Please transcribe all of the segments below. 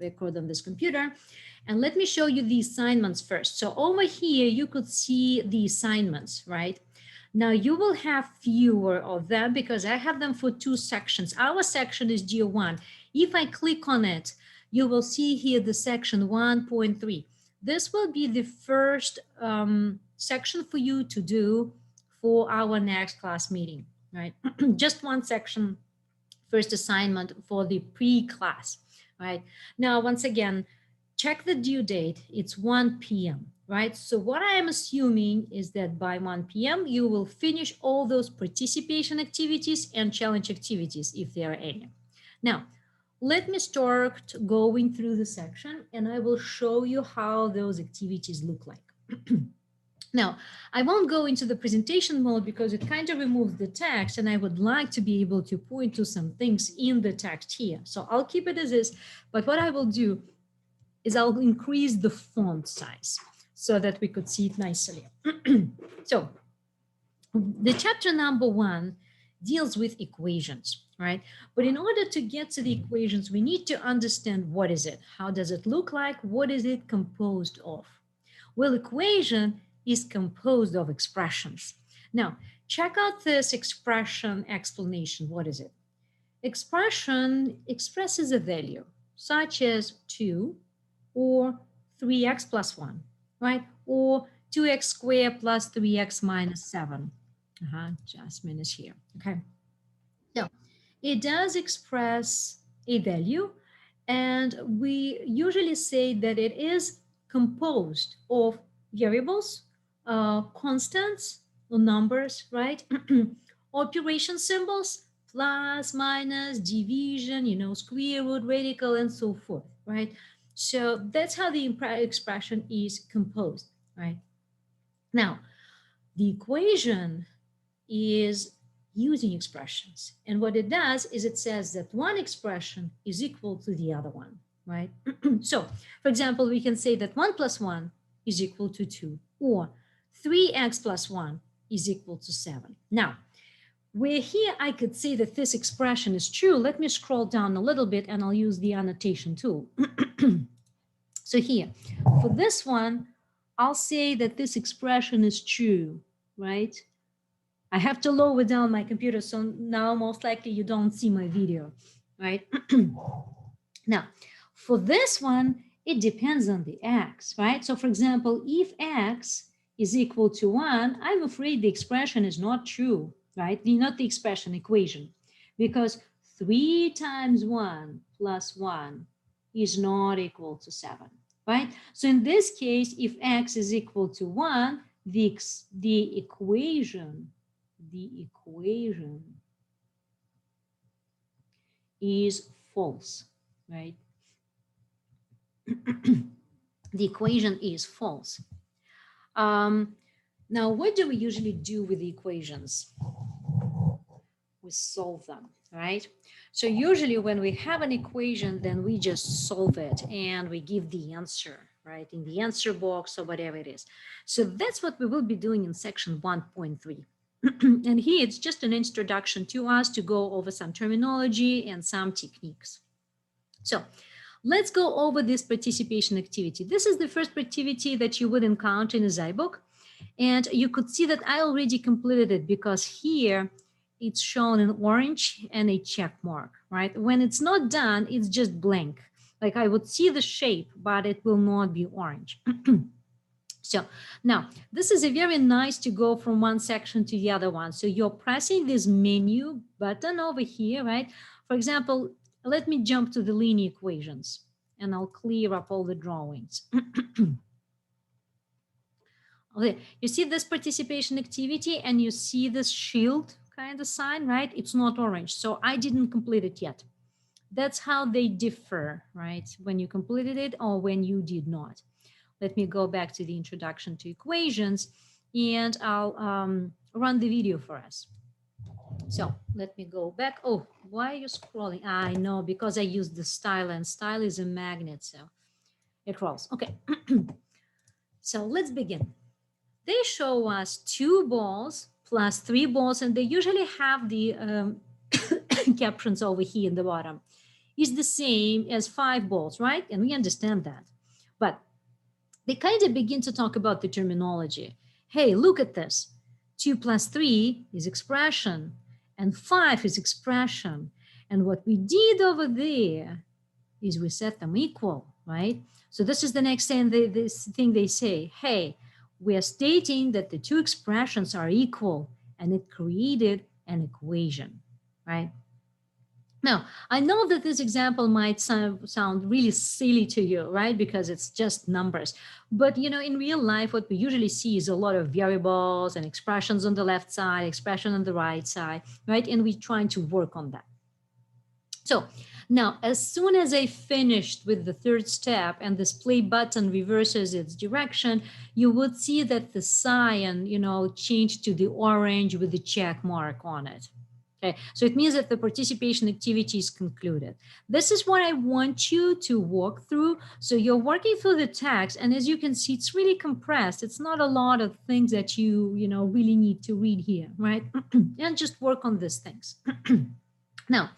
record on this computer. And let me show you the assignments first. So over here, you could see the assignments, right? Now you will have fewer of them because I have them for 2 sections. Our section is GO1. If I click on it, you will see here the section 1.3. This will be the first section for you to do for our next class meeting, right? Just one section, first assignment for the pre-class, right? Now, once again, check the due date. It's 1 p.m., right? So what I am assuming is that by 1 p.m., you will finish all those participation activities and challenge activities, if there are any. Now, let me start going through the section and I will show you how those activities look like. Now, I won't go into the presentation mode because it kind of removes the text and I would like to be able to point to some things in the text here. So I'll keep it as is, but what I will do is I'll increase the font size so that we could see it nicely. So the chapter number 1 deals with equations, right? But in order to get to the equations, we need to understand what is it? How does it look like? What is it composed of? Well, equation is composed of expressions. Now, check out this expression explanation. What is it? Expression expresses a value such as 2 or 3x plus 1, right? Or 2x squared plus 3x minus 7. Jasmine is here, okay? So it does express a value and we usually say that it is composed of variables, constants or numbers, right? Operation symbols, plus, minus, division, you know, square root, radical, and so forth, right? So that's how the expression is composed, right? Now, the equation is using expressions. And what it does is it says that one expression is equal to the other one, right? So, for example, we can say that 1 plus 1 is equal to 2, or 3x plus 1 is equal to 7. Now, where here I could say that this expression is true, let me scroll down a little bit and I'll use the annotation tool. So here, for this one, I'll say that this expression is true, right? I have to lower down my computer, so now most likely you don't see my video, right? Now, for this one, it depends on the x, right? So for example, if x is equal to 1, I'm afraid the expression is not true, right? Not the expression, equation, because 3 times 1 plus 1 is not equal to 7, right? So in this case, if x is equal to 1, the equation is false, right? The equation is false. Now, what do we usually do with the equations? We solve them, right? So usually when we have an equation, then we just solve it and we give the answer, right, in the answer box or whatever it is. So that's what we will be doing in section 1.3. And here it's just an introduction to us to go over some terminology and some techniques. So let's go over this participation activity. This is the first activity that you would encounter in a Zybook. And you could see that I already completed it because here it's shown in orange and a check mark, right? When it's not done, it's just blank. Like I would see the shape, but it will not be orange. So now this is a very nice to go from one section to the other one. So you're pressing this menu button over here, right? For example, let me jump to the linear equations and I'll clear up all the drawings. Okay, you see this participation activity and you see this shield kind of sign, right? It's not orange, so I didn't complete it yet. That's how they differ, right? When you completed it or when you did not. Let me go back to the introduction to equations and I'll run the video for us. So let me go back. Oh, why are you scrolling? I know, because I used the style and style is a magnet, so it rolls. Okay, so let's begin. They show us 2 balls plus 3 balls, and they usually have the captions over here in the bottom. is the same as 5 balls, right? And we understand that. But they kind of begin to talk about the terminology. Hey, look at this. 2 plus 3 is expression, and 5 is expression. And what we did over there is we set them equal, right? So this is the next thing this thing they say. Hey, we are stating that the two expressions are equal, and it created an equation, right? Now, I know that this example might sound really silly to you, right? Because it's just numbers. But, in real life, what we usually see is a lot of variables and expressions on the left side, expression on the right side, right? And we're trying to work on that. So now, as soon as I finished with the third step and this play button reverses its direction, you would see that the cyan, changed to the orange with the check mark on it. Okay, so it means that the participation activity is concluded. This is what I want you to walk through. So you're working through the text, and as you can see, it's really compressed. It's not a lot of things that you really need to read here, right? And just work on these things. Now,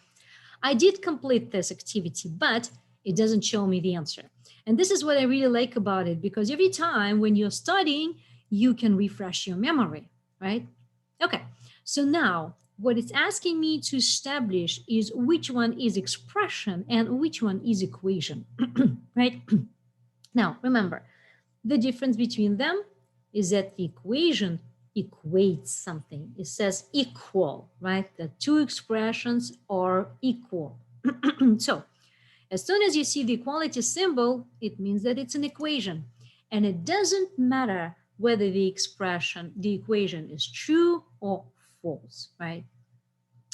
I did complete this activity, but it doesn't show me the answer. And this is what I really like about it, because every time when you're studying, you can refresh your memory, right? Okay, so now what it's asking me to establish is which one is expression and which one is equation, right? Now, remember, the difference between them is that the equation equates something. It says equal, right? The two expressions are equal. So as soon as you see the equality symbol, it means that it's an equation. And it doesn't matter whether the equation is true or false, right?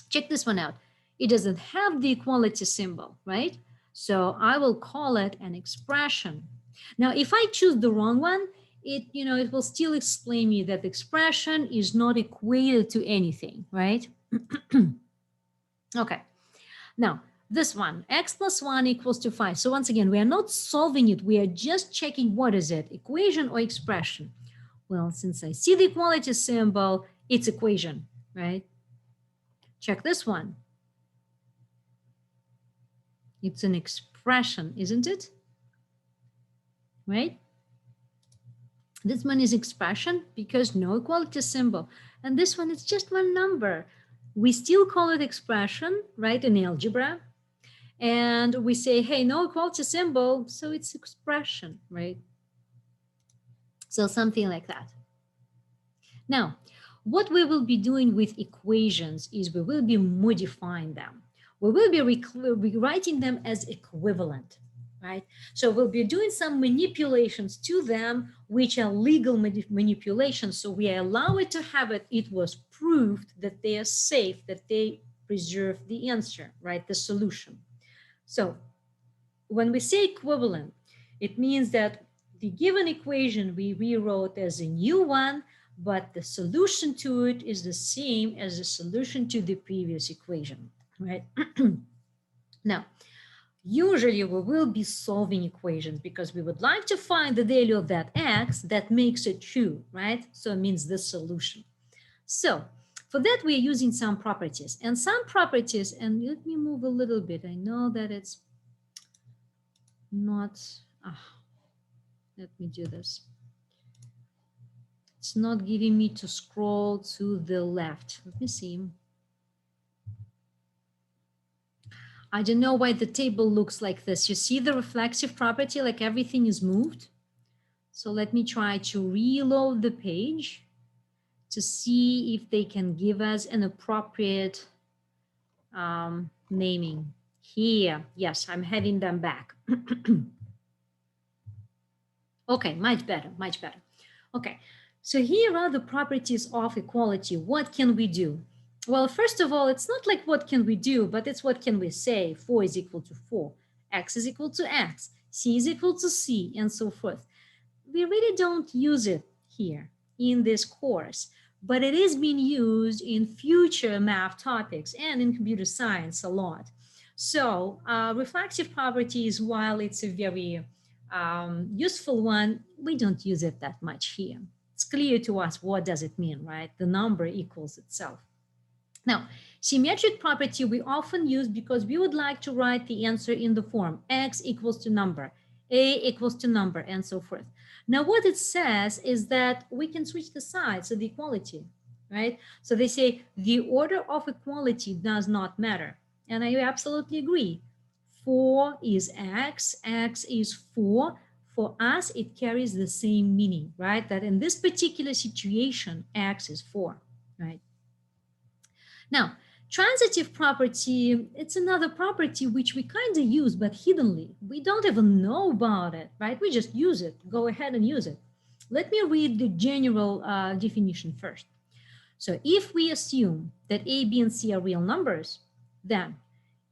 Check this one out. It doesn't have the equality symbol, right? So I will call it an expression. Now, if I choose the wrong one, it will still explain me that the expression is not equated to anything, right? Okay. Now, this one, x plus 1 equals to 5. So once again, we are not solving it. We are just checking what is it, equation or expression. Well, since I see the equality symbol, it's equation, right? Check this one. It's an expression, isn't it? Right? This one is expression because no equality symbol. And this one is just one number. We still call it expression, right, in algebra. And we say, hey, no equality symbol, so it's expression, right? So something like that. Now, what we will be doing with equations is we will be modifying them. We will be rewriting them as equivalent, right? So we'll be doing some manipulations to them, which are legal manipulations. So we allow it to have it. It was proved that they are safe, that they preserve the answer, right? The solution. So when we say equivalent, it means that the given equation we rewrote as a new one, but the solution to it is the same as the solution to the previous equation, right? Now, usually we will be solving equations because we would like to find the value of that x that makes it true, right? So it means the solution. So for that, we're using some properties, and and let me move a little bit. I know that it's not, let me do this. It's not giving me to scroll to the left. Let me see. I don't know why the table looks like this. You see the reflexive property, like everything is moved. So let me try to reload the page to see if they can give us an appropriate naming. Here, yes, I'm having them back. Okay, much better, much better. Okay, so here are the properties of equality. What can we do? Well, first of all, it's not like what can we do, but it's what can we say. 4 is equal to 4, x is equal to x, c is equal to c, and so forth. We really don't use it here in this course, but it is being used in future math topics and in computer science a lot. So reflexive properties, while it's a very useful one, we don't use it that much here. It's clear to us what does it mean, right? The number equals itself. Now, Symmetric property we often use because we would like to write the answer in the form x equals to number, a equals to number, and so forth. Now what it says is that we can switch the sides of the equality, right? So they say the order of equality does not matter. And I absolutely agree. 4 is x, x is 4. For us, it carries the same meaning, right? That in this particular situation, x is 4, right? Now, transitive property, it's another property which we kind of use, but hiddenly. We don't even know about it, right? We just use it. Go ahead and use it. Let me read the general definition first. So if we assume that a, b, and c are real numbers, then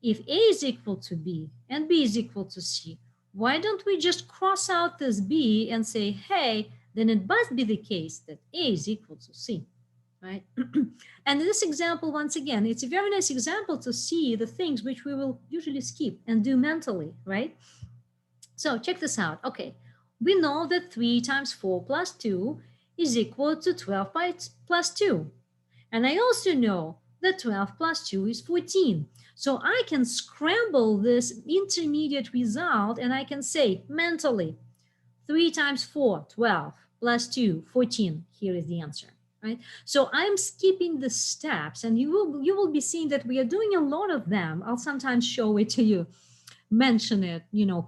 if a is equal to b and b is equal to c, why don't we just cross out this b and say, hey, then it must be the case that a is equal to c, right? And in this example, once again, it's a very nice example to see the things which we will usually skip and do mentally, right? So check this out. Okay, we know that 3 times 4 plus 2 is equal to 12 plus 2. And I also know that 12 plus 2 is 14. So I can scramble this intermediate result and I can say mentally, 3 times 4, 12, plus 2, 14. Here is the answer, right? So I'm skipping the steps and you will be seeing that we are doing a lot of them. I'll sometimes show it to you, mention it,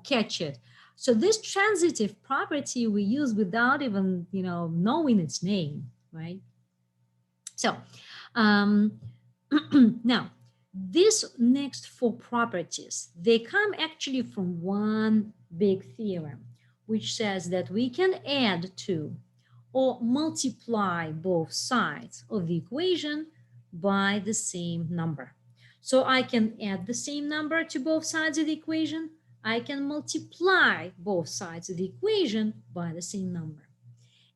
catch it. So this transitive property we use without even, knowing its name, right? So now these next 4 properties, they come actually from one big theorem, which says that we can add to or multiply both sides of the equation by the same number. So I can add the same number to both sides of the equation. I can multiply both sides of the equation by the same number.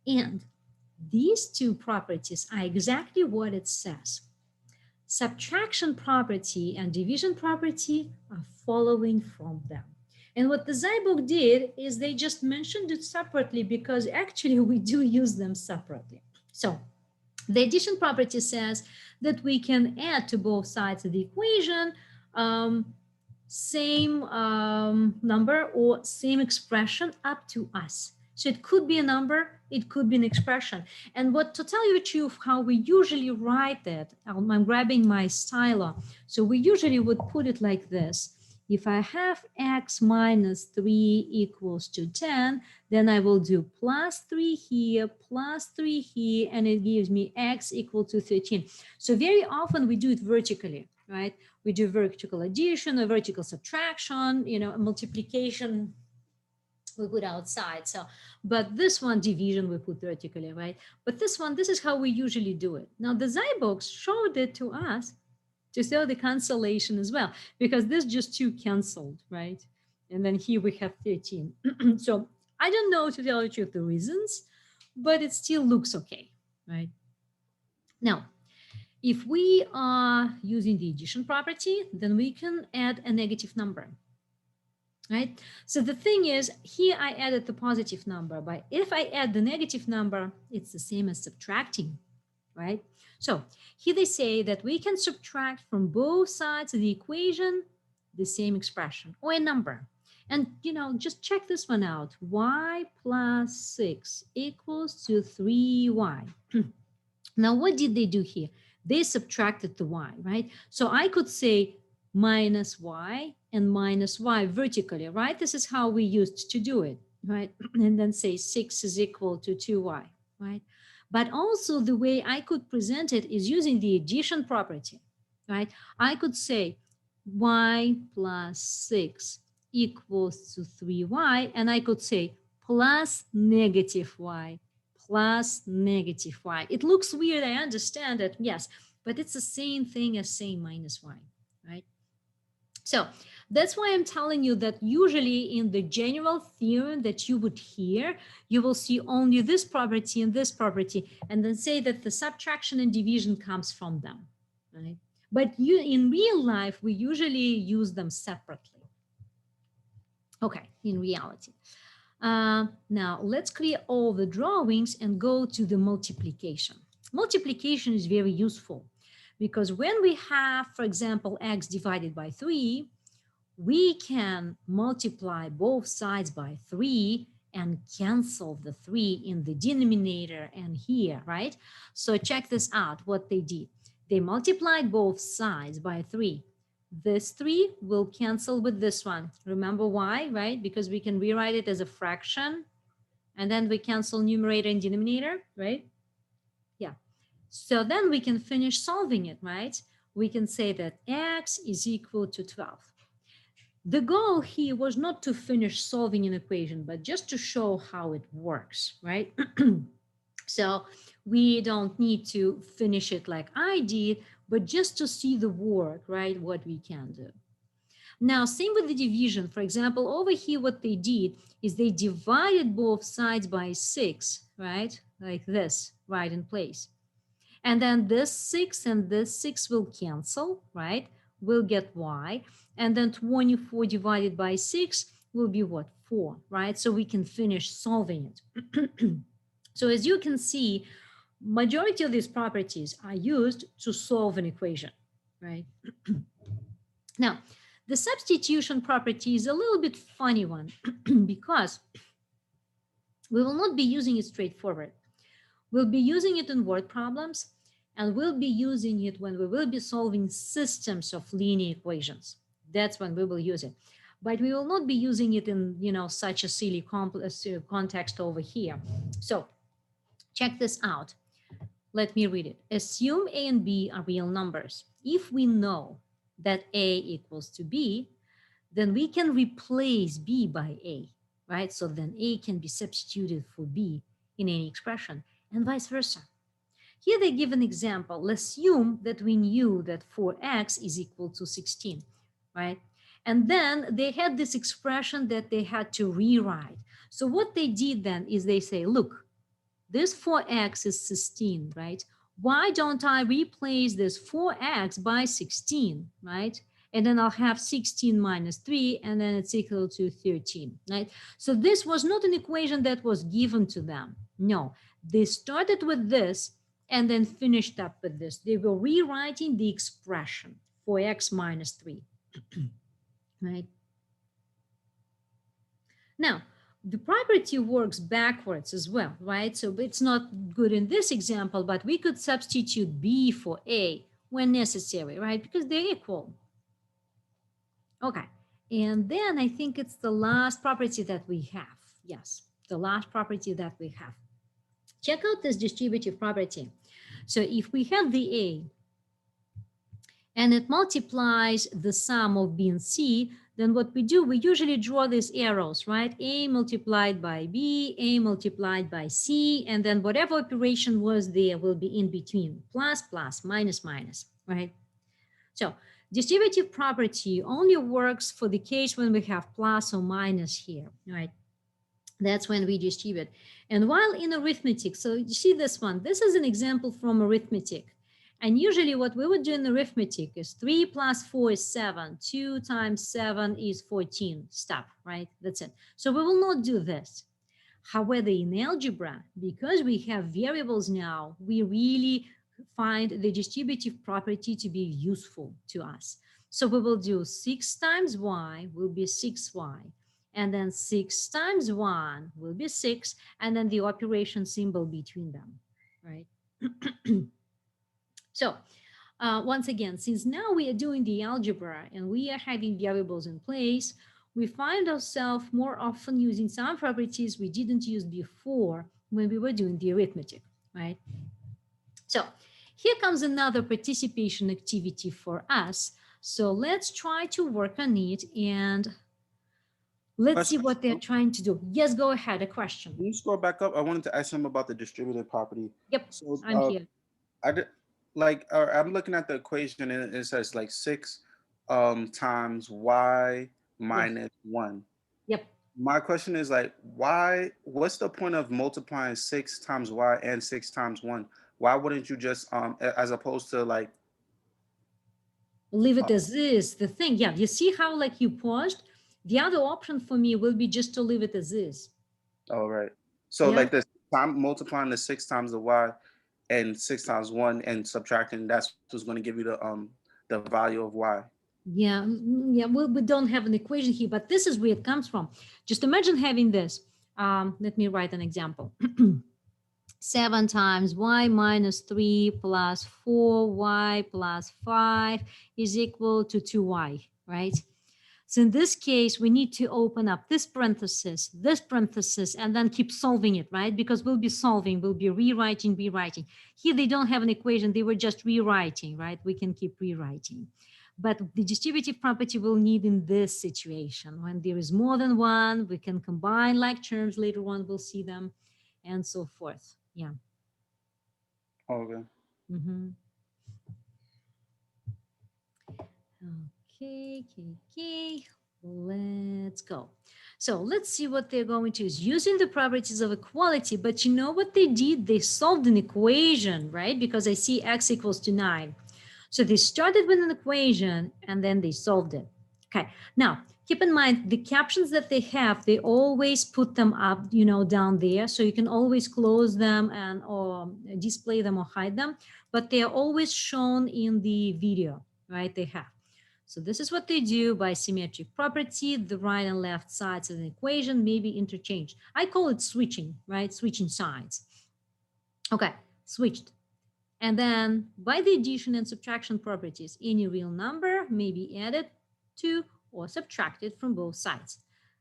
And these 2 properties are exactly what it says. Subtraction property and division property are following from them. And what the Zeibook did is they just mentioned it separately because actually we do use them separately. So the addition property says that we can add to both sides of the equation same number or same expression up to us. So it could be a number, it could be an expression. And to tell you the truth, how we usually write that, I'm grabbing my stylo. So we usually would put it like this. If I have x minus 3 equals to 10, then I will do plus 3 here, plus 3 here, and it gives me x equal to 13. So very often we do it vertically, right? We do vertical addition or vertical subtraction, multiplication we put outside. So, but this one, division, we put vertically, right? But this one, this is how we usually do it. Now the Zeibooks showed it to us to show the cancellation as well, because this just 2 canceled, right? And then here we have 13. So I don't know, to tell you the truth, the reasons, but it still looks okay, right? Now, if we are using the addition property, then we can add a negative number, right? So the thing is, here I added the positive number, but if I add the negative number, it's the same as subtracting, right? So here they say that we can subtract from both sides of the equation the same expression or a number. And, just check this one out. Y plus 6 equals to 3y. Now, what did they do here? They subtracted the y, right? So I could say minus y and minus y vertically, right? This is how we used to do it, right? And then say 6 is equal to 2y, right? But also the way I could present it is using the addition property, right? I could say y plus 6 equals to 3y, and I could say plus negative y plus negative y. It looks weird, I understand that, yes, but it's the same thing as saying minus y, right? So that's why I'm telling you that usually in the general theorem that you would hear, you will see only this property and this property, and then say that the subtraction and division comes from them, right? But in real life, we usually use them separately. Okay, in reality. Now let's clear all the drawings and go to the multiplication. Multiplication is very useful Because when we have, for example, x divided by 3, we can multiply both sides by 3 and cancel the 3 in the denominator and here, right? So check this out, what they did. They multiplied both sides by 3. This 3 will cancel with this one. Remember why, right? Because we can rewrite it as a fraction, and then we cancel numerator and denominator, right? Yeah. So then we can finish solving it, right? We can say that x is equal to 12. The goal here was not to finish solving an equation, but just to show how it works, right? So we don't need to finish it like I did, but just to see the work, right? What we can do. Now, same with the division. For example, over here, what they did is they divided both sides by 6, right? Like this, right in place. And then this 6 and this 6 will cancel, right? We'll get y. And then 24 divided by 6 will be what? 4, right? So we can finish solving it. So as you can see, majority of these properties are used to solve an equation, right? Now, the substitution property is a little bit funny one because we will not be using it straightforward. We'll be using it in word problems, and we'll be using it when we will be solving systems of linear equations. That's when we will use it. But we will not be using it in, such a silly complex context over here. So check this out. Let me read it. Assume A and B are real numbers. If we know that A equals to B, then we can replace B by A, right? So then A can be substituted for B in any expression, and vice versa. Here they give an example. Assume that we knew that 4x is equal to 16, right? And then they had this expression that they had to rewrite. So what they did then is they say, look, this 4x is 16, right? Why don't I replace this 4x by 16, right? And then I'll have 16 minus 3, and then it's equal to 13, right? So this was not an equation that was given to them. No, they started with this and then finished up with this. They were rewriting the expression for x minus 3, right? Now, the property works backwards as well, right? So it's not good in this example, but we could substitute B for A when necessary, right? Because they're equal. Okay, and then I think it's the last property that we have. Yes, the last property that we have. Check out this distributive property. So if we have the A and it multiplies the sum of B and C, then what we do, we usually draw these arrows, right? A multiplied by B, A multiplied by C, and then whatever operation was there will be in between, plus, plus, minus, minus, right? So distributive property only works for the case when we have plus or minus here, right? That's when we distribute. And while in arithmetic, so you see this one, this is an example from arithmetic. And usually what we would do in arithmetic is 3 plus 4 is 7. 2 times 7 is 14. Stop, right? That's it. So we will not do this. However, in algebra, because we have variables now, we really find the distributive property to be useful to us. So we will do 6 times y will be 6y. And then 6 times 1 will be 6. And then the operation symbol between them, right? So once again, since now we are doing the algebra and we are having variables in place, we find ourselves more often using some properties we didn't use before when we were doing the arithmetic, right? So here comes another participation activity for us. So let's try to work on it and let's see what they're trying to do. Yes, go ahead, a question. Can you scroll back up? I wanted to ask him about the distributive property. Yep, So I'm here. I did, I'm looking at the equation and it says like 6 times y minus Yes. 1. Yep. My question is like, what's the point of multiplying 6 times y and 6 times 1? Why wouldn't you just as opposed to like leave it as is, the thing. Yeah, you see how like you paused? The other option for me will be just to leave it as is. oh right. So Yeah. like this time multiplying the 6 times the y, and 6 times 1 and subtracting, that's what's going to give you the value of y. Yeah, yeah, we don't have an equation here, but this is where it comes from. Just imagine having this. Let me write an example. 7 times y minus 3 plus 4y plus 5 is equal to 2y, right? So in this case, we need to open up this parenthesis, and then keep solving it, right? Because we'll be solving, we'll be rewriting. Here they don't have an equation, they were just rewriting, right? We can keep rewriting. But the distributive property we'll need in this situation. When there is more than one, we can combine like terms, later on we'll see them, and so forth. Yeah. Okay. Mhm. Okay. Let's go. So let's see what they're going to use. Using the properties of equality, but you know what they did? They solved an equation, right? Because I see x equals to 9. So they started with an equation and then they solved it. Okay, now keep in mind the captions that they have, they always put them up, down there. So you can always close them and or display them or hide them, but they are always shown in the video, right? They have. So this is what they do by symmetric property. The right and left sides of an equation may be interchanged. I call it switching, right? Switching sides. Okay, switched. And then by the addition and subtraction properties, any real number may be added to or subtracted from both sides.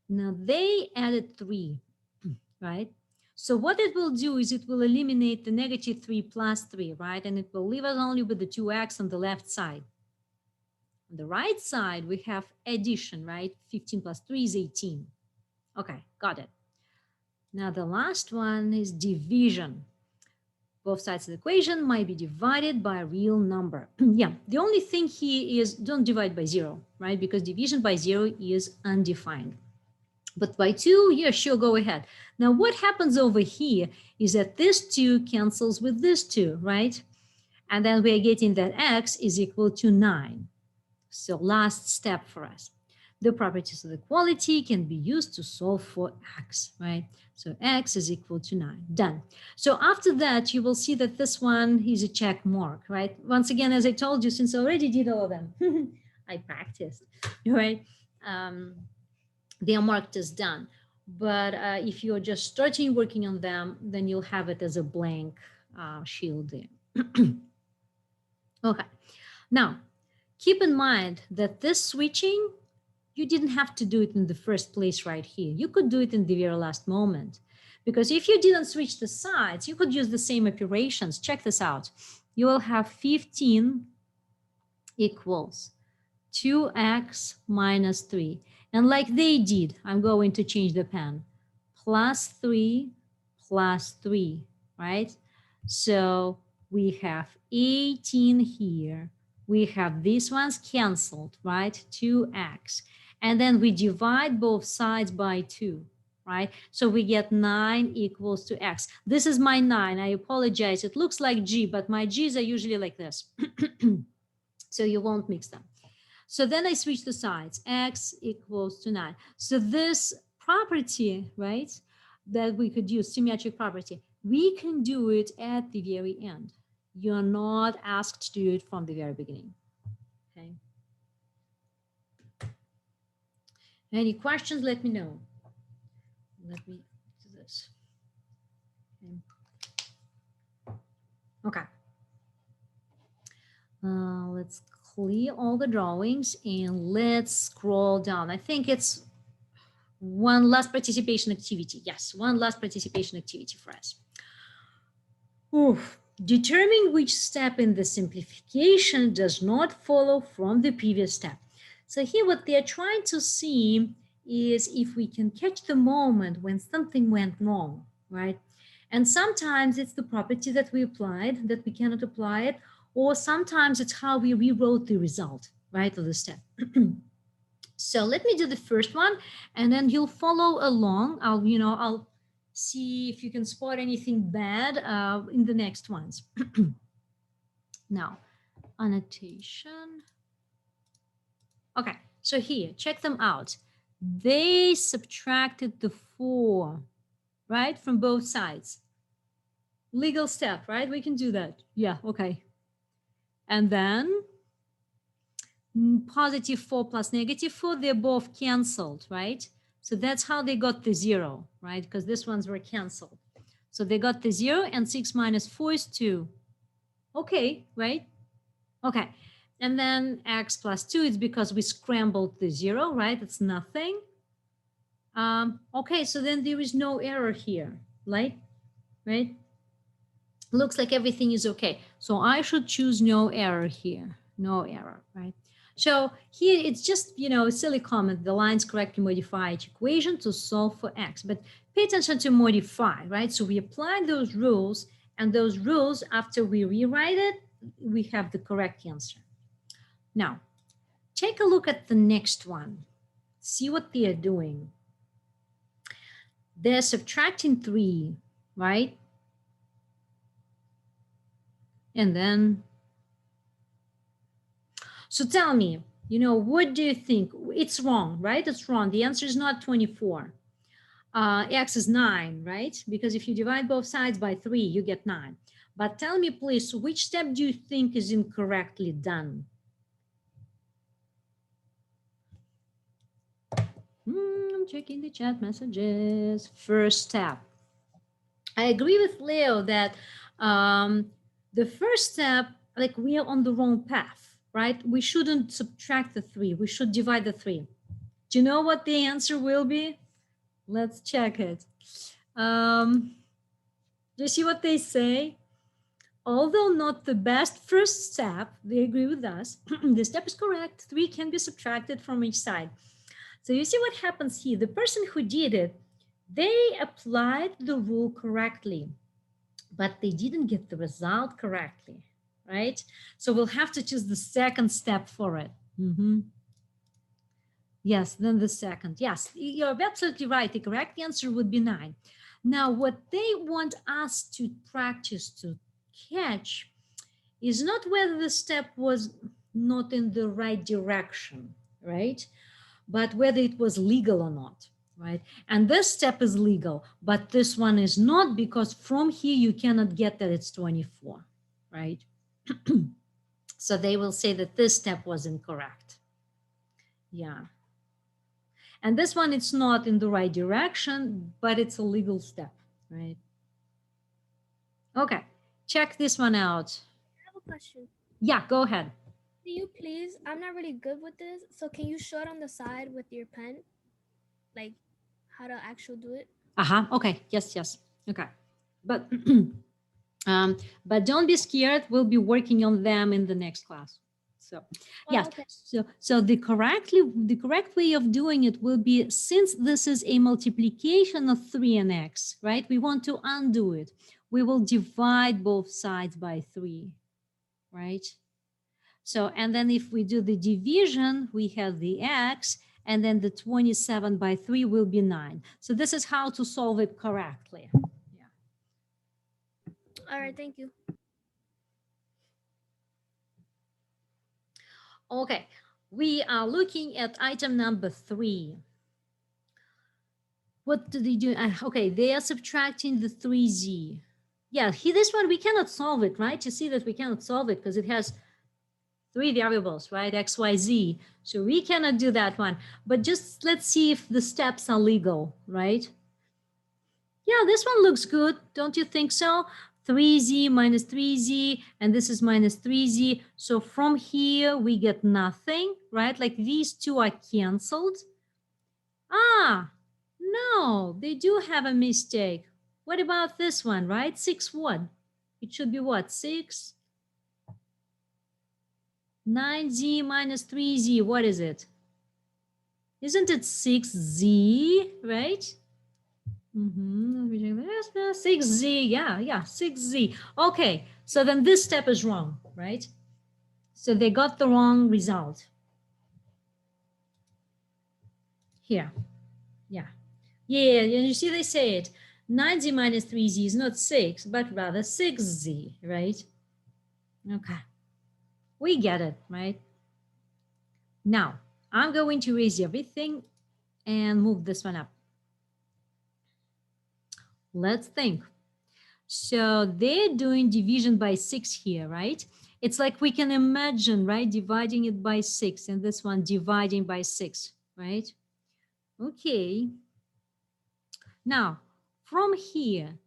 Now they added 3, right? So what it will do is it will eliminate the negative 3 plus 3, right? And it will leave us only with the 2x on the left side. On the right side, we have addition, right? 15 plus 3 is 18. Okay, got it. Now the last one is division. Both sides of the equation might be divided by a real number. Yeah, the only thing here is don't divide by 0, right? Because division by 0 is undefined. But by 2, yeah, sure, go ahead. Now what happens over here is that this 2 cancels with this 2, right? And then we're getting that x is equal to 9. So last step for us. The properties of equality can be used to solve for x, right? So x is equal to 9. Done. So after that, you will see that this one is a check mark, right? Once again, as I told you, since I already did all of them, I practiced, right? They are marked as done. But if you're just starting working on them, then you'll have it as a blank shield there. Okay. Now, keep in mind that this switching, you didn't have to do it in the first place right here. You could do it in the very last moment. Because if you didn't switch the sides, you could use the same operations. Check this out. You will have 15 equals 2x minus 3. And like they did, I'm going to change the pen. Plus 3 plus 3, right? So we have 18 here. We have these ones canceled, right? 2x. And then we divide both sides by 2, right? So we get 9 equals to x. This is my 9. I apologize. It looks like G, but my G's are usually like this. So you won't mix them. So then I switch the sides, x equals to 9. So this property, right, that we could use, symmetric property, we can do it at the very end. You're not asked to do it from the very beginning, okay? Any questions, let me know. Let me do this. Okay. Let's clear all the drawings and let's scroll down. I think it's one last participation activity. Yes, one last participation activity for us. Oof. Determine which step in the simplification does not follow from the previous step. So here what they're trying to see is if we can catch the moment when something went wrong, right? And sometimes it's the property that we applied that we cannot apply it, or sometimes it's how we rewrote the result, right, of the step. So let me do the first one, and then you'll follow along. I'll see if you can spot anything bad in the next ones. Now, annotation. Okay, so here, check them out. They subtracted the 4, right, from both sides. Legal step, right? We can do that. Yeah, okay. And then positive 4 plus negative 4, they're both canceled, right? So that's how they got the 0, right? Because these ones were canceled. So they got the 0, and 6 minus 4 is 2. Okay, right? Okay. And then x plus 2 is because we scrambled the 0, right? It's nothing. Okay, so then there is no error here, right? Looks like everything is okay. So I should choose no error here. No error, right? So here it's just, a silly comment. The lines correctly modify each equation to solve for x. But pay attention to modify, right? So we apply those rules, and those rules, after we rewrite it, we have the correct answer. Now, take a look at the next one. See what they are doing. They're subtracting 3, right? And then, so tell me, what do you think? It's wrong, right? It's wrong. The answer is not 24. X is 9, right? Because if you divide both sides by 3, you get 9. But tell me, please, which step do you think is incorrectly done? I'm checking the chat messages. First step. I agree with Leo that the first step, like, we are on the wrong path, right? We shouldn't subtract the 3. We should divide the 3. Do you know what the answer will be? Let's check it. Do you see what they say? Although not the best first step, they agree with us. The step is correct. 3 can be subtracted from each side. So you see what happens here. The person who did it, they applied the rule correctly, but they didn't get the result correctly, right? So we'll have to choose the second step for it. Yes, then the second. Yes, you're absolutely right. The correct answer would be 9. Now, what they want us to practice to catch is not whether the step was not in the right direction, right? But whether it was legal or not, right? And this step is legal, but this one is not, because from here you cannot get that it's 24, right? So they will say that this step was incorrect. Yeah. And this one, it's not in the right direction, but it's a legal step, right? Okay, check this one out. I have a question. Yeah, go ahead. Do you please? I'm not really good with this, so can you show it on the side with your pen, like how to actually do it? Okay, yes. Okay, but but don't be scared. We'll be working on them in the next class. So yes, okay. so the correct way of doing it will be, since this is a multiplication of 3 and x, right? We want to undo it. We will divide both sides by 3, right? So, and then if we do the division, we have the x, and then the 27 by 3 will be 9. So this is how to solve it correctly. Yeah. All right, thank you. Okay, we are looking at item number 3. What do they do? Okay, they are subtracting the 3z. Yeah, this one we cannot solve it, right? You see that we cannot solve it because it has 3 variables, right? X, Y, Z. So we cannot do that one. But just let's see if the steps are legal, right? Yeah, this one looks good. Don't you think so? 3z minus 3z, and this is minus 3z. So from here, we get nothing, right? Like these two are canceled. No, they do have a mistake. What about this one, right? 6 what? It should be what? 6? 9z minus 3z, what is it? Isn't it 6z, right? 6z, yeah, 6z. Okay, so then this step is wrong, right? So they got the wrong result. Here, yeah. Yeah, and you see they say it. 9z minus 3z is not 6, but rather 6z, right? Okay, we get it, right? Now, I'm going to erase everything and move this one up. Let's think. So they're doing division by 6 here, right? It's like we can imagine, right? Dividing it by 6 and this one dividing by 6, right? Okay. Now, from here,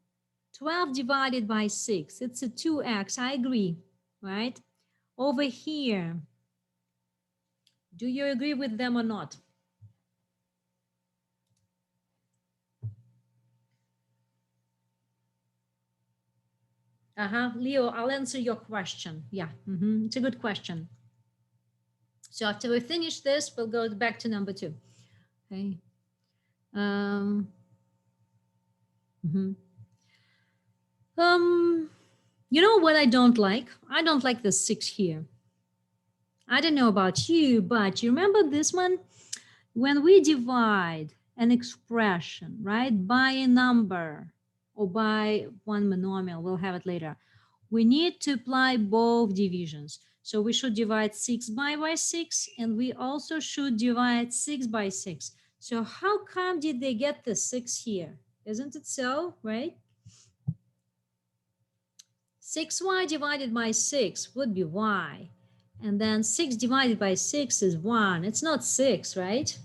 12 divided by 6, it's a 2x, I agree, right? Over here, do you agree with them or not? Leo, I'll answer your question. Yeah, it's a good question. So after we finish this, we'll go back to number 2. Okay. Mhm. You know what I don't like? I don't like the 6 here. I don't know about you, but you remember this one? When we divide an expression, right, by a number or by one monomial, we'll have it later, we need to apply both divisions. So we should divide 6 by 6, and we also should divide 6 by 6. So how come did they get the 6 here? Isn't it so, right? 6y divided by 6 would be y. And then 6 divided by 6 is 1. It's not 6, right?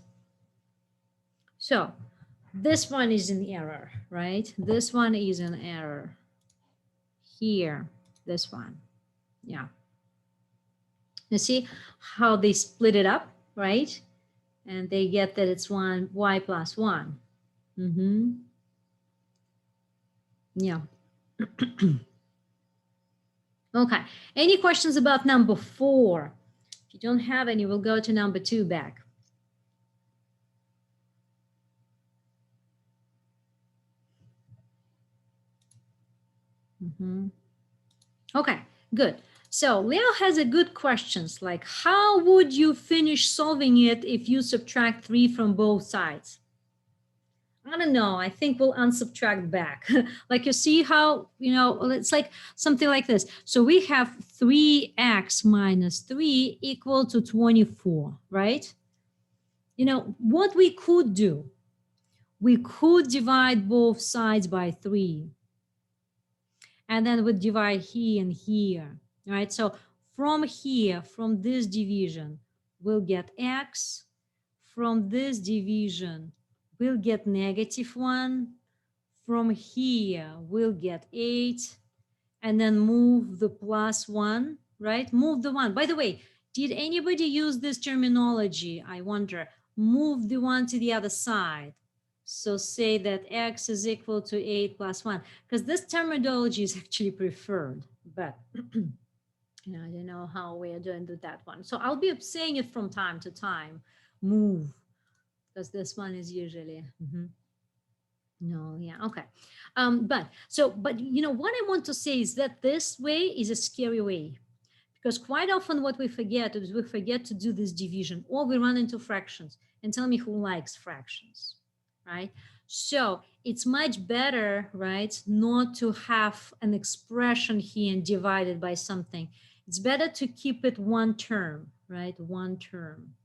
So this one is an error, right? This one is an error. Here, this one. Yeah. You see how they split it up, right? And they get that it's 1, y plus 1. Yeah. Okay. Any questions about number 4? If you don't have any, we'll go to number 2 back. Okay, good. So Leo has a good questions like, how would you finish solving it if you subtract 3 from both sides? I don't know. I think we'll unsubtract back. Like you see how, it's like something like this. So we have 3x minus 3 equal to 24, right? What we could do, we could divide both sides by 3. And then we divide here and here, right? So from here, from this division, we'll get x. From this division, we'll get -1. From here, we'll get 8. And then move the +1, right? Move the 1. By the way, did anybody use this terminology? I wonder. Move the 1 to the other side. So say that x is equal to 8 plus 1, because this terminology is actually preferred, but I don't know how we are doing with that one. So I'll be saying it from time to time, move, because this one is usually, no, yeah, okay. But what I want to say is that this way is a scary way, because quite often what we forget is we forget to do this division, or we run into fractions. And tell me who likes fractions, right? So it's much better, right, not to have an expression here and divided by something. It's better to keep it one term, right? One term.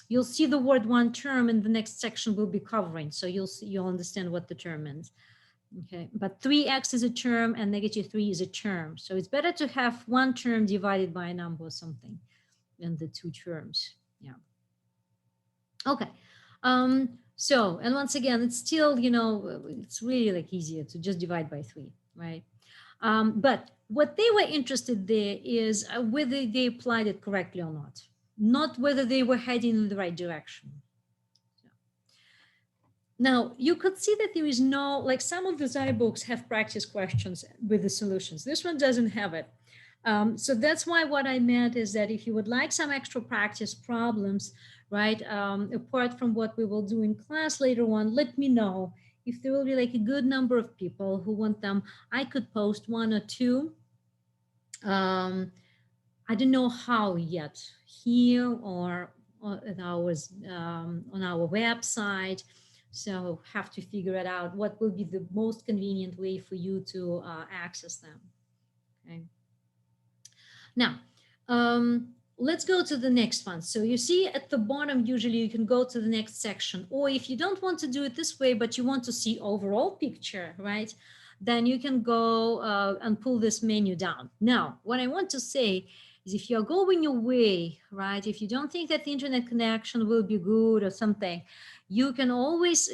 You'll see the word one term in the next section we'll be covering. So you'll understand what the term means. Okay, but 3x is a term and -3 is a term. So it's better to have one term divided by a number or something than the two terms. Yeah. Okay. So, and once again, it's still, it's really like easier to just divide by 3, right? But what they were interested there is whether they applied it correctly or not whether they were heading in the right direction. Now, you could see that there is no, like some of the Zai books have practice questions with the solutions. This one doesn't have it. So that's why what I meant is that if you would like some extra practice problems, right, apart from what we will do in class later on, let me know. If there will be like a good number of people who want them, I could post 1 or 2. I don't know how yet, here or on our website. So have to figure it out what will be the most convenient way for you to access them. Okay. Now, let's go to the next one. So you see at the bottom, usually you can go to the next section, or if you don't want to do it this way, but you want to see overall picture, right? then you can go and pull this menu down. Now, what I want to say is if you're going your way, right, if you don't think that the internet connection will be good or something, you can always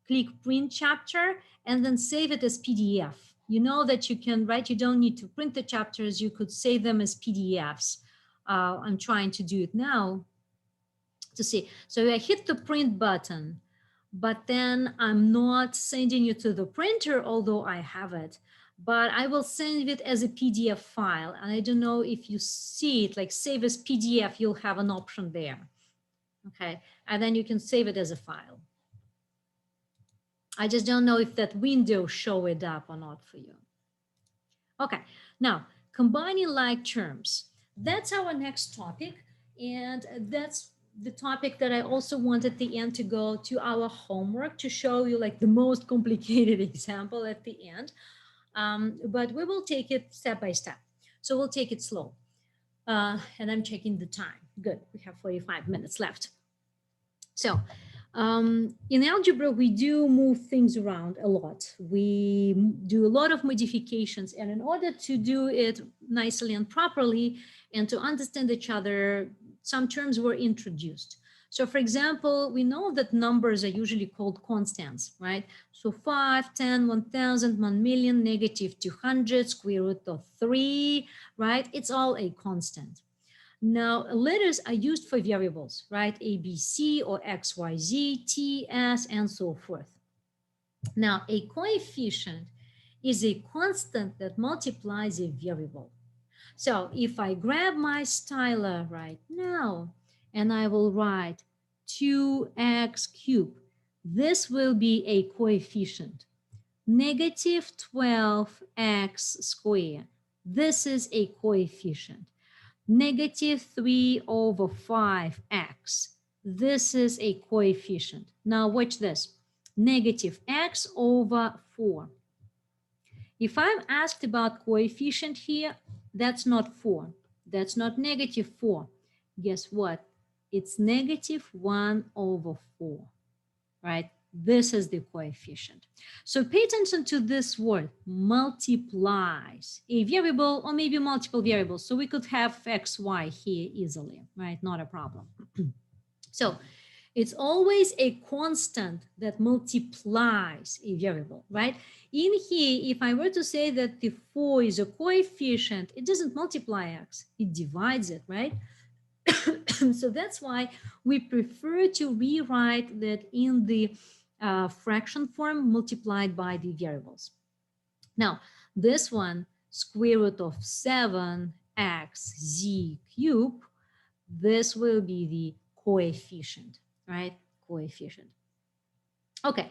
click print chapter and then save it as PDF. You know that you can, right? You don't need to print the chapters. You could save them as PDFs. I'm trying to do it now to see. So I hit the print button, but then I'm not sending it to the printer, although I have it, but I will send it as a PDF file. And I don't know if you see it, like save as PDF, you'll have an option there. Okay, and then you can save it as a file. I just don't know if that window show it up or not for you. Okay, now combining like terms. That's our next topic. And that's the topic that I also want at the end to go to our homework to show you like the most complicated example at the end. But we will take it step by step. So we'll take it slow. And I'm checking the time. Good, we have 45 minutes left. So in algebra, we do move things around a lot. We do a lot of modifications. And in order to do it nicely and properly and to understand each other, some terms were introduced. So for example, we know that numbers are usually called constants, right? So 5, 10, 1,000, 1 million, negative 200, square root of 3, right? It's all a constant. Now, letters are used for variables, right? A, B, C, or X, Y, Z, T, S, and so forth. Now, a coefficient is a constant that multiplies a variable. So if I grab my styler right now and I will write 2x cubed, this will be a coefficient. Negative 12x squared, this is a coefficient. Negative 3 over 5x. This is a coefficient. Now watch this. Negative x over 4. If I'm asked about coefficient here, that's not 4. That's not negative 4. Guess what? It's negative 1 over 4, right? This is the coefficient. So pay attention to this word, multiplies a variable or maybe multiple variables. So we could have x, y here easily, right? Not a problem. So it's always a constant that multiplies a variable, right? In here, if I were to say that the 4 is a coefficient, it doesn't multiply x, it divides it, right? So that's why we prefer to rewrite that in the fraction form multiplied by the variables. Now, this one, square root of 7x z cubed, this will be the coefficient, right? Coefficient. Okay,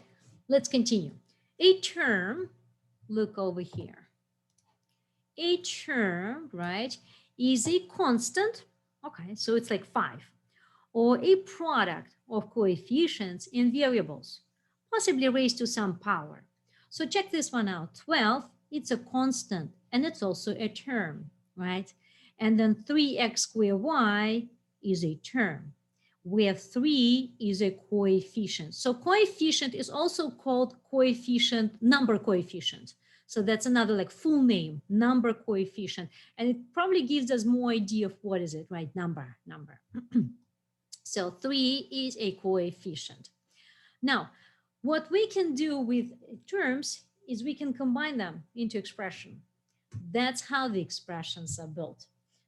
let's continue. A term, look over here. A term, right, is a constant. Okay, so it's like 5, or a product of coefficients in variables, possibly raised to some power. So check this one out. 12, it's a constant, and it's also a term, right? And then 3x squared y is a term, where 3 is a coefficient. So coefficient is also called coefficient, number coefficient. So that's another like full name, number coefficient. And it probably gives us more idea of what is it, right? Number. So 3 is a coefficient. Now, what we can do with terms is we can combine them into expression. That's how the expressions are built,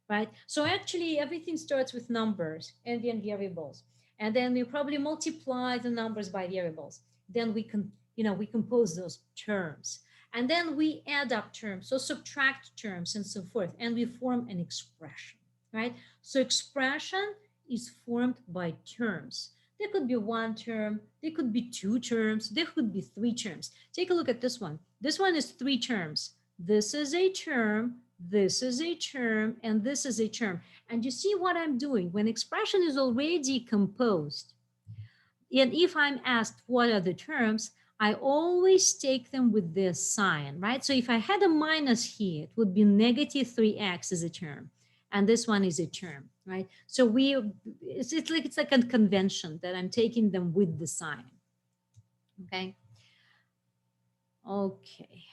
right? So actually everything starts with numbers and then variables. And then we probably multiply the numbers by variables. Then we can, we compose those terms. And then we add up terms, so subtract terms and so forth, and we form an expression, right? So expression is formed by terms. There could be one term, there could be 2 terms, there could be 3 terms. Take a look at this one. This one is 3 terms. This is a term, this is a term, and this is a term. And you see what I'm doing? When expression is already composed, and if I'm asked what are the terms, I always take them with this sign, right? So if I had a minus here, it would be negative 3x is a term. And this one is a term, right? So it's like a convention that I'm taking them with the sign, okay? Okay.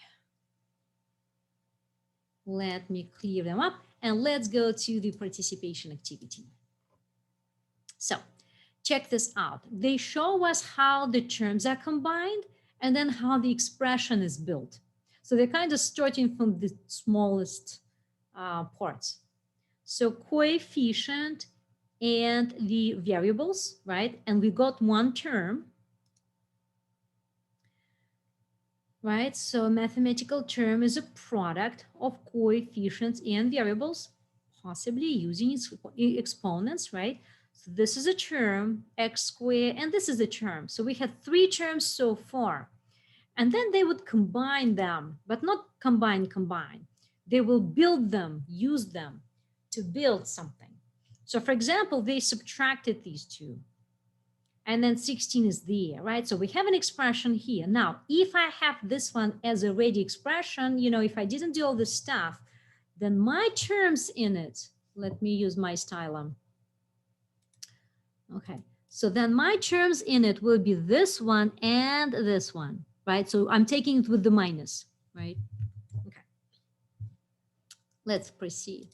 Let me clear them up and let's go to the participation activity. So check this out. They show us how the terms are combined and then how the expression is built. So they're kind of starting from the smallest parts. So coefficient and the variables, right? And we got one term, right? So a mathematical term is a product of coefficients and variables, possibly using its exponents, right? So this is a term, x squared, and this is a term. So we had three terms so far. And then they would combine them, but not combine. They will build them, use them to build something. So for example, they subtracted these two. And then 16 is there, right? So we have an expression here. Now, if I have this one as a ready expression, you know, if I didn't do all this stuff, then my terms in it, let me use my stylum. Okay, so then my terms in it will be this one and this one, right? So I'm taking it with the minus, right? Okay, let's proceed.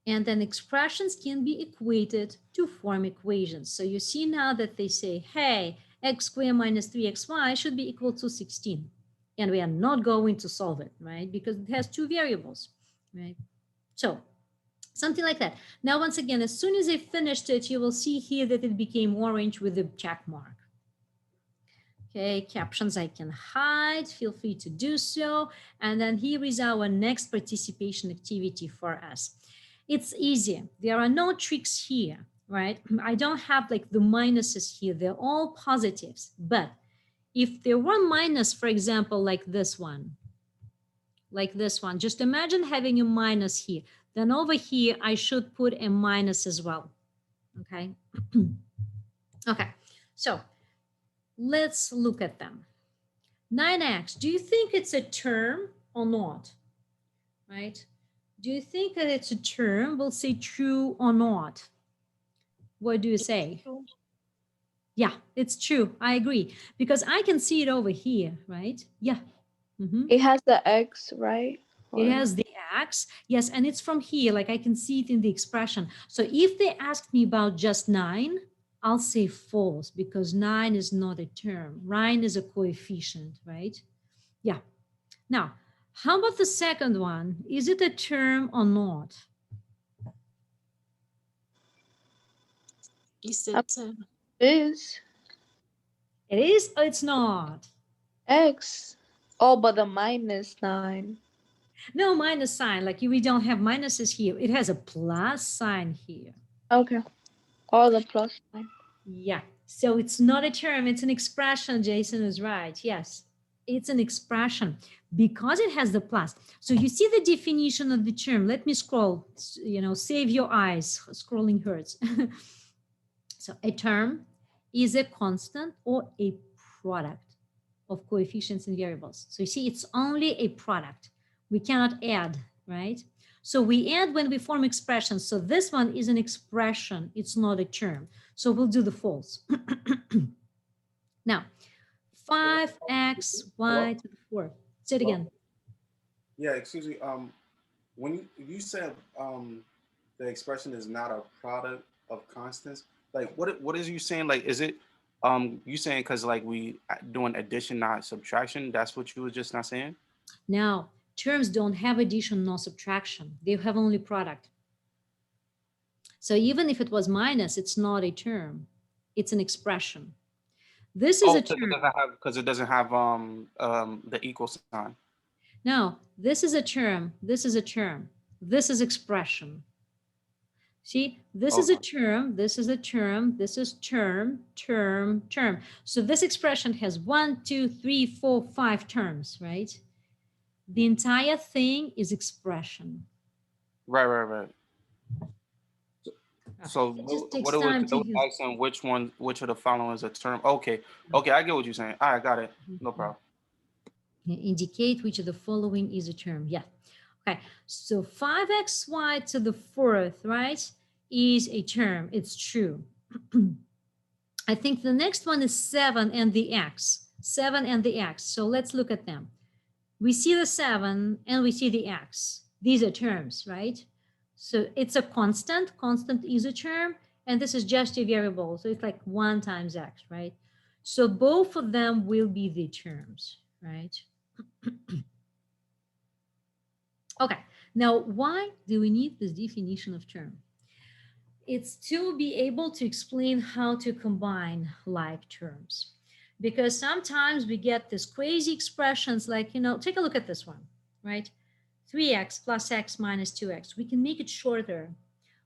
And then expressions can be equated to form equations. So you see now that they say, hey, x squared minus 3xy should be equal to 16. And we are not going to solve it, right? Because it has two variables, right? So something like that. Now, once again, as soon as I finished it, you will see here that it became orange with the check mark. Okay, captions I can hide, feel free to do so. And then here is our next participation activity for us. It's easy. There are no tricks here, right? I don't have like the minuses here. They're all positives. But if there were minus, for example, like this one, just imagine having a minus here. Then over here, I should put a minus as well, okay? Okay, so let's look at them. 9x, do you think it's a term or not, right? Do you think that it's a term? We'll say true or not. What do you say? Yeah, it's true. I agree. Because I can see it over here, right? Yeah. It has the X, right? It has the X. Yes, and it's from here. Like I can see it in the expression. So if they ask me about just 9, I'll say false because 9 is not a term. 9 is a coefficient, right? Yeah. Now, how about the second one? Is it a term or not? Is it is It is or it's not? X. Oh, but the -9. No minus sign. Like we don't have minuses here. It has a plus sign here. Okay. Or the plus sign. Yeah. So it's not a term. It's an expression. Jason is right. Yes. It's an expression because it has the plus. So you see the definition of the term. Let me scroll, you know, save your eyes. Scrolling hurts. So a term is a constant or a product of coefficients and variables. So you see, it's only a product. We cannot add, right? So we add when we form expressions. So this one is an expression. It's not a term. So we'll do the false. Now, 5xy to the 4. Say it again. Yeah, excuse me. When you said the expression is not a product of constants, like what is you saying? Like, is it you saying because like we doing addition, not subtraction? That's what you were just not saying? Now, terms don't have addition nor subtraction. They have only product. So even if it was minus, it's not a term. It's an expression. This is a term. Because it doesn't have the equal sign. No, this is a term. This is a term. This is expression. See, this is a term. This is a term. This is term, term, term. So this expression has 1, 2, 3, 4, 5 terms, right? The entire thing is expression. Right. So what it was asking which of the following is a term? Okay, I get what you're saying. I got it. No problem. Indicate which of the following is a term. Yeah. Okay. So 5xy to the 4th, right, is a term. It's true. I think the next one is 7 and the x. 7 and the x. So let's look at them. We see the 7 and we see the x. These are terms, right? So it's a constant. Constant is a term, and this is just a variable. So it's like 1 times x, right? So both of them will be the terms, right? Okay, now why do we need this definition of term? It's to be able to explain how to combine like terms. Because sometimes we get these crazy expressions like, take a look at this one, right? 3x plus x minus 2x. We can make it shorter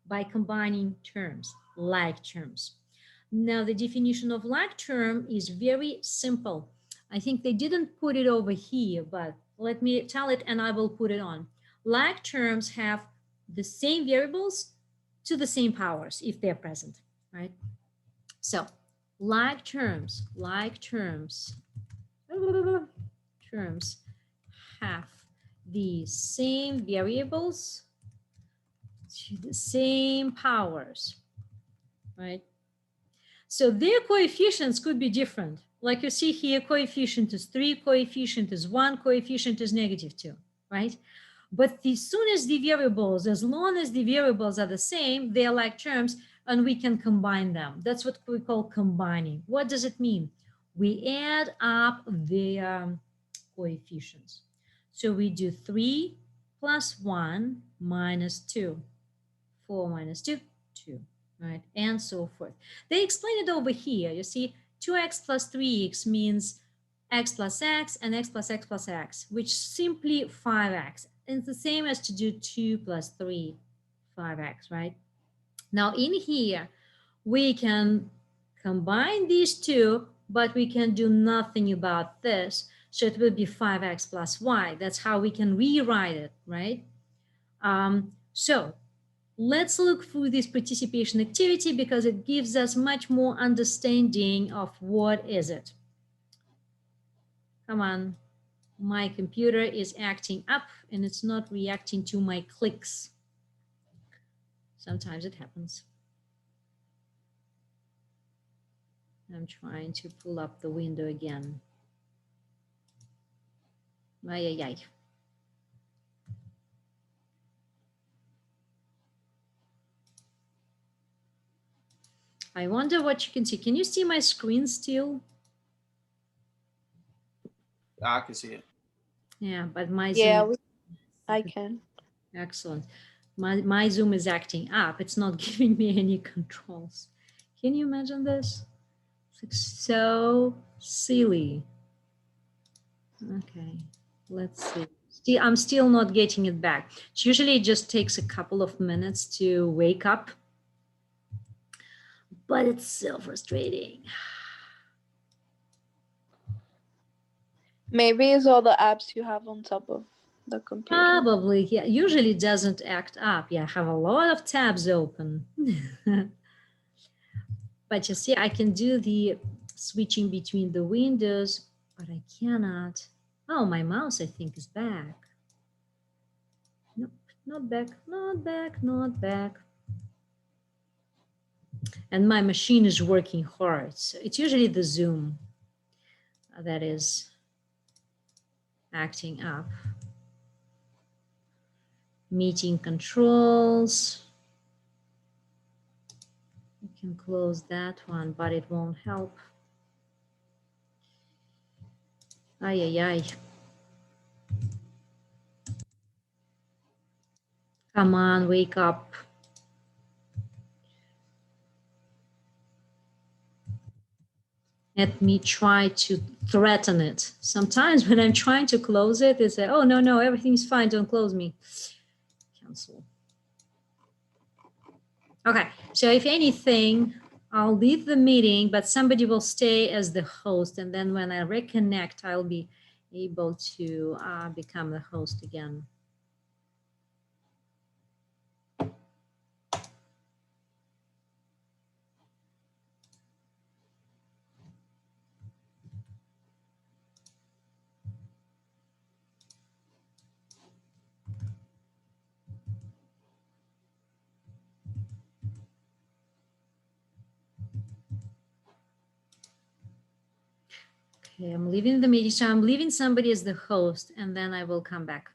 by combining terms, like terms. Now, the definition of like term is very simple. I think they didn't put it over here, but let me tell it and I will put it on. Like terms have the same variables to the same powers if they're present, right? So like terms have the same variables to the same powers, right? So their coefficients could be different. Like you see here, coefficient is 3, coefficient is 1, coefficient is -2, right? But as soon as the variables, as long as the variables are the same, they're like terms and we can combine them. That's what we call combining. What does it mean? We add up their coefficients. So we do 3 plus 1 minus 2. 4 minus 2, 2, right? And so forth. They explain it over here. You see, 2x plus 3x means x plus x and x plus x plus x, which simply 5x. And it's the same as to do 2 plus 3, 5x, right? Now in here, we can combine these two, but we can do nothing about this. So it will be 5x plus y. That's how we can rewrite it, right? So let's look through this participation activity because it gives us much more understanding of what is it. Come on, my computer is acting up and it's not reacting to my clicks. Sometimes it happens. I'm trying to pull up the window again. Ay, ay, ay. I wonder what you can see. Can you see my screen still? I can see it. Yeah, but my Yeah, Zoom. I can. Excellent. My Zoom is acting up. It's not giving me any controls. Can you imagine this? It's so silly. Okay, let's see. I'm still not getting it back. Usually it just takes a couple of minutes to wake up, but it's so frustrating. Maybe it's all the apps you have on top of the computer. Probably, yeah. Usually it doesn't act up. Yeah, I have a lot of tabs open. But you see, I can do the switching between the windows, but I cannot. Oh, my mouse, I think, is back. Nope, not back, not back, not back. And my machine is working hard. So it's usually the Zoom that is acting up. Meeting controls. You can close that one, but it won't help. Ay, ay, ay. Come on, wake up. Let me try to threaten it. Sometimes when I'm trying to close it, they say, oh, no, no, everything's fine, don't close me. Cancel. Okay, so if anything, I'll leave the meeting, but somebody will stay as the host. And then when I reconnect, I'll be able to become the host again. Okay, I'm leaving the meeting. So I'm leaving somebody as the host and then I will come back.